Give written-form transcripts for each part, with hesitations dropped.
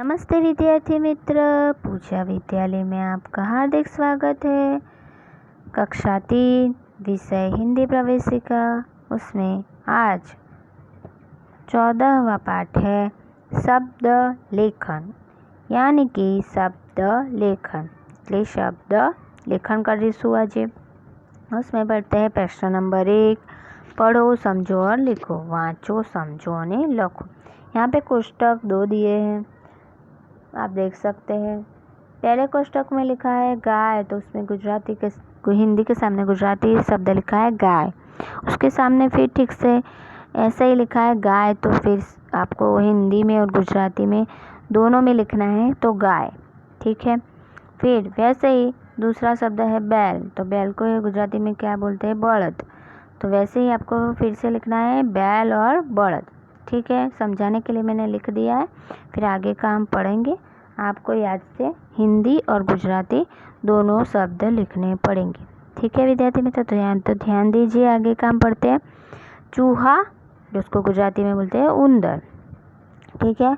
नमस्ते विद्यार्थी मित्र, पूजा विद्यालय में आपका हार्दिक स्वागत है। कक्षा 3 विषय हिंदी प्रवेशिका, उसमें आज 14वां पाठ है शब्द लेखन, यानी कि शब्द लेखन એટલે शब्द लेखन કરીશું આજે। उसमें पढ़ते हैं प्रश्न नंबर 1, पढ़ो समझो और लिखो। वाँचो समझो और लिखो। यहाँ पे कोष्टक 2 दिए हैं, आप देख सकते हैं। पहले कोष्टक में लिखा है गाय, तो उसमें हिंदी के सामने गुजराती शब्द लिखा है गाय। उसके सामने फिर ठीक से ऐसा ही लिखा है गाय, तो फिर आपको हिंदी में और गुजराती में दोनों में लिखना है तो गाय, ठीक है। फिर वैसे ही दूसरा शब्द है बैल, तो बैल को गुजराती में क्या बोलते हैं? बड़द। तो वैसे ही आपको फिर से लिखना है बैल और बड़द, ठीक है। समझाने के लिए मैंने लिख दिया है, फिर आगे का हम पढ़ेंगे। आपको याद से हिंदी और गुजराती दोनों शब्द लिखने पड़ेंगे, ठीक है विद्यार्थी मित्र। तो ध्यान दीजिए, आगे का हम पढ़ते हैं। चूहा, जिसको गुजराती में बोलते हैं उंदर, ठीक है।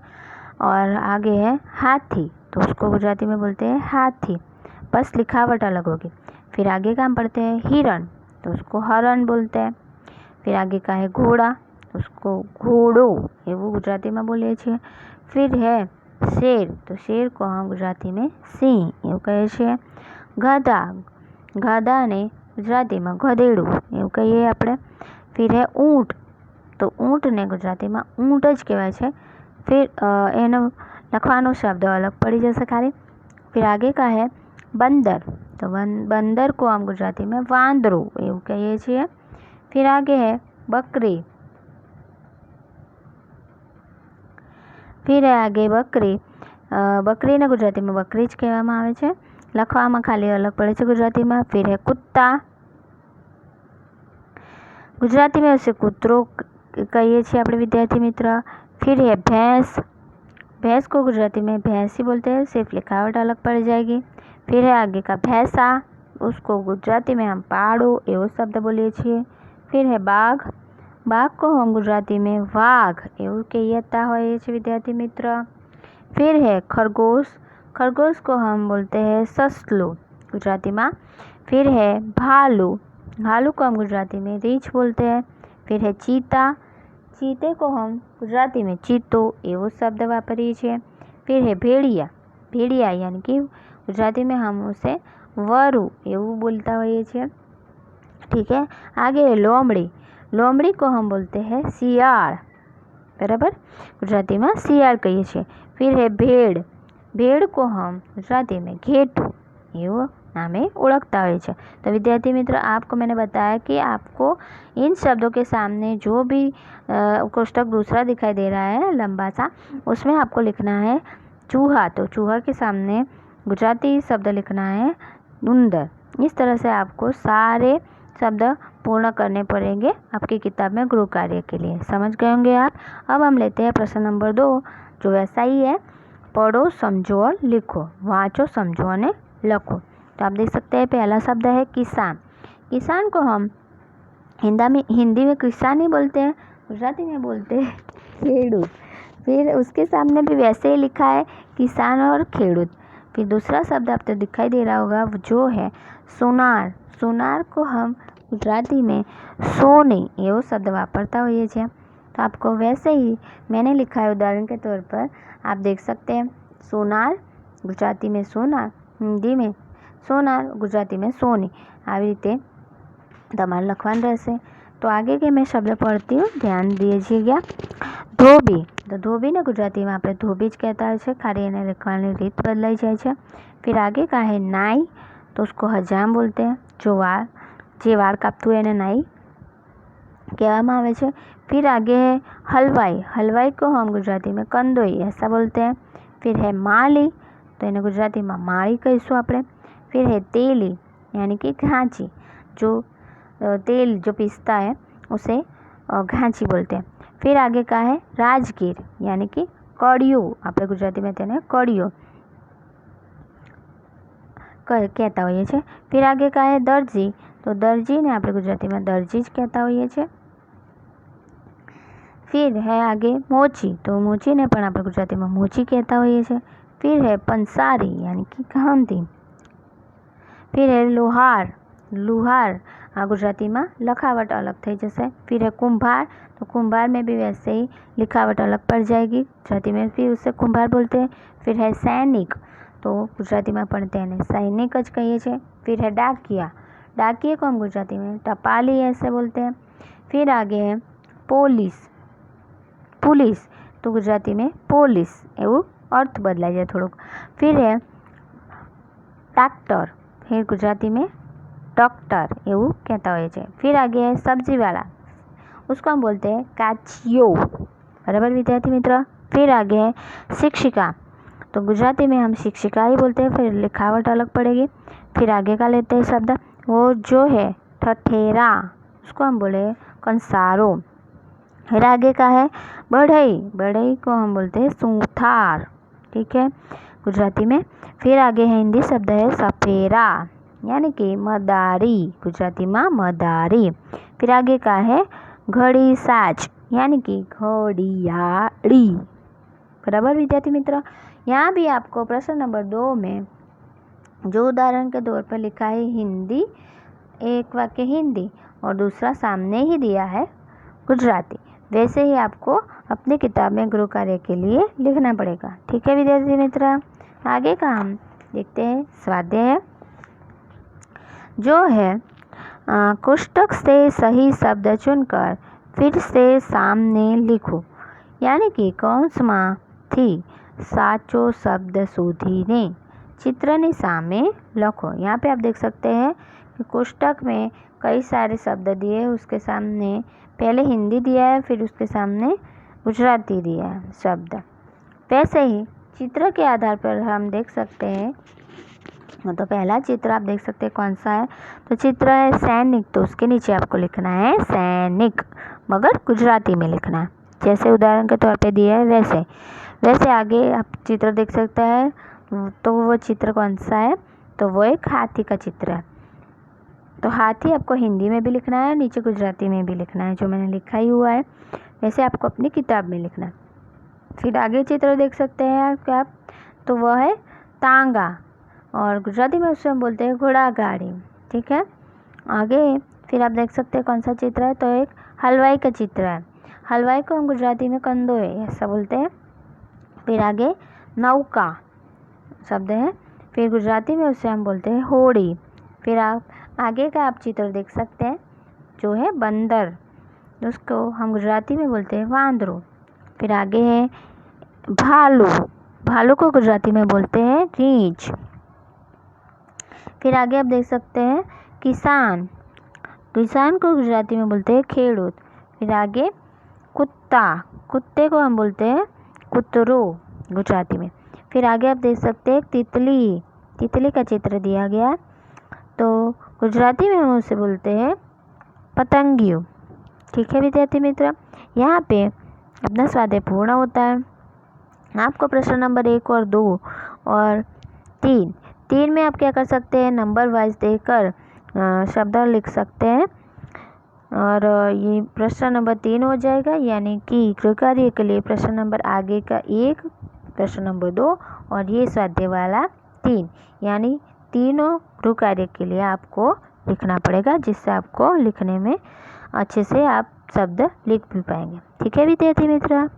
और आगे है हाथी, तो उसको गुजराती में बोलते हैं हाथी, बस लिखावट अलग होगी। फिर आगे का हम पढ़ते हैं हिरण, तो उसको हरण बोलते हैं। फिर आगे का है घोड़ा, उसको घोड़ो એવું गुजराती में बोले छे। फिर है शेर, तो शेर को हम गुजराती में सिंह એવું કહીએ છીએ। गधा, गधा ने गुजराती में गधेड़ू એવું કહીએ આપણે। फिर है ऊँट, तो ऊँट ने गुजराती में ऊँट ज कहेवाय छे। फिर एनो लखवानो शब्द अलग पड़ी जैसे खाली। फिर आगे का है बंदर, तो बंदर को हम गुजराती में वांदरो એવું કહીએ છીએ। फिर आगे है बकरी, फिर है आगे बकरी, बकरी ने गुजराती में बकरी ज कहेवामां आवे छे, लखवामां खाली अलग पड़े छे गुजराती में। फिर है कुत्ता, गुजराती में उसे कूतरो कहीए छे आपणे विद्यार्थी मित्र। फिर है भैंस, भैंस को गुजराती में भैंस ही बोलते हैं, सिर्फ लिखावट अलग पड़ जाएगी। फिर है आगे का भैंसा, उसको गुजराती में हम पाड़ो एवो शब्द बोलीए छीए। फिर है बाघ, बाघ को हम गुजराती में वाघ એવું કહેતા હોઈએ છીએ विद्यार्थी मित्र। फिर है खरगोश, खरगोश को हम बोलते हैं ससलू गुजराती में। फिर है भालू, भालू को हम गुजराती में रीछ बोलते हैं। फिर है चीता, चीते को हम गुजराती में चीतो एवो शब्द वापरीए छीए। फिर है भेड़िया, भेड़िया यानी कि गुजराती में हम उसे वरु एवं बोलता होइए छीए, ठीक है। आगे है लोमड़ी, लोमड़ी को हम बोलते हैं शियाळ, बराबर, गुजराती में शियाळ कहीए छीए। फिर है भेड़, भेड़ को हम गुजराती में घेटू एवं नामे ओळखता होइए छे। तो विद्यार्थी मित्र, आपको मैंने बताया कि आपको इन शब्दों के सामने जो भी कोष्टक दूसरा दिखाई दे रहा है लंबा सा, उसमें आपको लिखना है चूहा, तो चूहा के सामने गुजराती शब्द लिखना है उंदर। इस तरह से आपको सारे शब्द पूर्ण करने पड़ेंगे आपकी किताब में गृह कार्य के लिए। समझ गए होंगे आप। अब हम लेते हैं प्रश्न नंबर 2, जो वैसा ही है, पढ़ो समझो और लिखो। वाँचो समझो और लिखो। तो आप देख सकते हैं पहला शब्द है किसान, किसान को हम हिंदी में किसान ही बोलते हैं, गुजराती में बोलते हैं खेडूत। फिर उसके सामने भी वैसे ही लिखा है किसान और खेडूत। फिर दूसरा शब्द आपको दिखाई दे रहा होगा, जो है सोनार, सोनार को हम गुजराती में सोनी एवो शब्द वापरता होइए छे। तो आपको वैसे ही मैंने लिखा है उदाहरण के तौर पर, आप देख सकते हैं सोनार गुजराती में सोनार, हिंदी में सोनार, गुजराती में सोनी, આવી રીતે તમારે લખવાનું રહેશે। तो आगे के मैं शब्द पढ़ती हूँ, ध्यान दीजिएगा। धोबी, तो धोबी ने गुजराती में આપણે ધોબી જ કહેતા હોય છે, ખાલી એને લખવાની રીત બદલાઈ જાય છે। फिर आगे का है नाई, तो उसको हजाम बोलते हैं, જે વાળ કાપતું હોય એને નાઈ કહેવામાં આવે છે। फिर आगे है हलवाई, हलवाई को हम गुजराती में कंदोई ऐसा बोलते हैं। फिर है माली, तो इन्हें गुजराती में माળી कहीશું આપણે। फिर है तेली, यानी कि घांची, जो तेल जो पीसता है उसे घांची बोलते हैं। फिर आगे का है राजगीर, यानी कि कड़ियो, આપણે गुजराती में તેને कड़ियो कहता होइए छे। फिर आगे का है दर्जी, तो दर्जी ने આપણે गुजराती में दर्जी ज कहता होइए छे। फिर है आगे मोची, तो मोचीने પણ આપણે ગુજરાતીમાં મોચી કહેતા હોઈએ છીએ। फिर है पंसारी यानी कि गांधी। फिर है लोहार, लुहार आ गुजराती में लखावट अलग थी जैसे। फिर है कुंभार, तो कुंभार में भी वैसे ही लिखावट अलग पड़ जाएगी, गुजराती में भी उसे कुंभार बोलते हैं। फिर है सैनिक, तो गुजराती में पण तेने सैनिक ज कहिए छे। फिर है डाकिया, डाकिए को हम गुजराती में टपाली ऐसे बोलते हैं। फिर आगे है पुलिस, पुलिस तो गुजराती में पोलिस एवं अर्थ बदलाई जाए थोड़ोक। फिर है ट्रैक्टर, फिर गुजराती में डॉक्टर एवं कहता हुए छे। फिर आगे है सब्जी वाला, उसको हम बोलते हैं काचियो, बराबर विद्यार्थी मित्र। फिर आगे है शिक्षिका, तो गुजराती में हम शिक्षिका ही बोलते हैं, फिर लिखावट अलग पड़ेगी। फिर आगे का लेते हैं शब्द, वो जो है ठठेरा, उसको हम बोले कंसारो। फिर आगे का है बढ़ई, बढ़ई को हम बोलते हैं सूथार, ठीक है, गुजराती में। फिर आगे है हिंदी शब्द है सफेरा यानी कि मदारी, गुजराती में मदारी। फिर आगे का है घड़ी साज यानी कि घड़ियाड़ी, बराबर विद्यार्थी मित्र। यहाँ भी आपको प्रश्न नंबर 2 में जो उदाहरण के तौर पर लिखा है हिंदी, एक वाक्य हिंदी और दूसरा सामने ही दिया है गुजराती, वैसे ही आपको अपनी किताब में गृह कार्य के लिए लिखना पड़ेगा, ठीक है विद्यार्थी मित्र। आगे का हम देखते हैं स्वाध्याय, जो है कोष्टक से सही शब्द चुनकर फिर से सामने लिखो, यानी कि कौंसमांथी साचो शब्द शोधीने चित्रनी सामे लखो। यहाँ पे आप देख सकते हैं कि कोष्टक में कई सारे शब्द दिए, उसके सामने पहले हिंदी दिया है, फिर उसके सामने गुजराती दिया है शब्द। वैसे ही चित्र के आधार पर हम देख सकते हैं, तो पहला चित्र आप देख सकते हैं कौन सा है, तो चित्र है सैनिक, तो उसके नीचे आपको लिखना है सैनिक, मगर गुजराती में लिखना है, जैसे उदाहरण के तौर पे दिया है वैसे। वैसे आगे आप चित्र देख सकते हैं, तो वो चित्र कौन सा है, तो वो एक हाथी का चित्र है। तो हाथी आपको हिंदी में भी लिखना है, नीचे गुजराती में भी लिखना है, जो मैंने लिखा ही हुआ है वैसे आपको अपनी किताब में लिखना है। फिर आगे चित्र देख सकते हैं आप, तो वह है तांगा और गुजराती में उसे हम बोलते हैं घोड़ा गाड़ी, ठीक है। आगे फिर आप देख सकते हैं कौन सा चित्र है, तो एक हलवाई का चित्र है, हलवाई को हम गुजराती में कंदोए ऐसा बोलते हैं। फिर आगे नौका शब्द है, फिर गुजराती में उसे हम बोलते हैं होड़ी। फिर आप आगे का आप चित्र देख सकते हैं, जो है बंदर, उसको हम गुजराती में बोलते हैं वांदरो। फिर आगे है भालू, भालू को गुजराती में बोलते हैं रींछ। फिर आगे आप देख सकते हैं किसान, किसान को गुजराती में बोलते हैं खेड़ूत। फिर आगे कुत्ता, कुत्ते को हम बोलते हैं कुतरो गुजराती में। फिर आगे आप देख सकते हैं तितली, तितली का चित्र दिया गया, तो गुजराती में हम उसे बोलते हैं पतंगियो, ठीक है विद्यार्थी मित्र। यहाँ पे अपना स्वाध्याय पूर्ण होता है। आपको प्रश्न नंबर 1 और 2 और 3 में आप क्या कर सकते हैं, नंबर वाइज देकर शब्द लिख सकते हैं, और ये प्रश्न नंबर 3 हो जाएगा, यानी कि गृह कार्य के लिए प्रश्न नंबर आगे का 1, प्रश्न नंबर 2 और ये स्वाध्याय वाला 3, यानी तीनों गृह कार्य के लिए आपको लिखना पड़ेगा, जिससे आपको लिखने में अच्छे से आप शब्द लिख भी पाएंगे, ठीक है विद्यार्थी मित्र।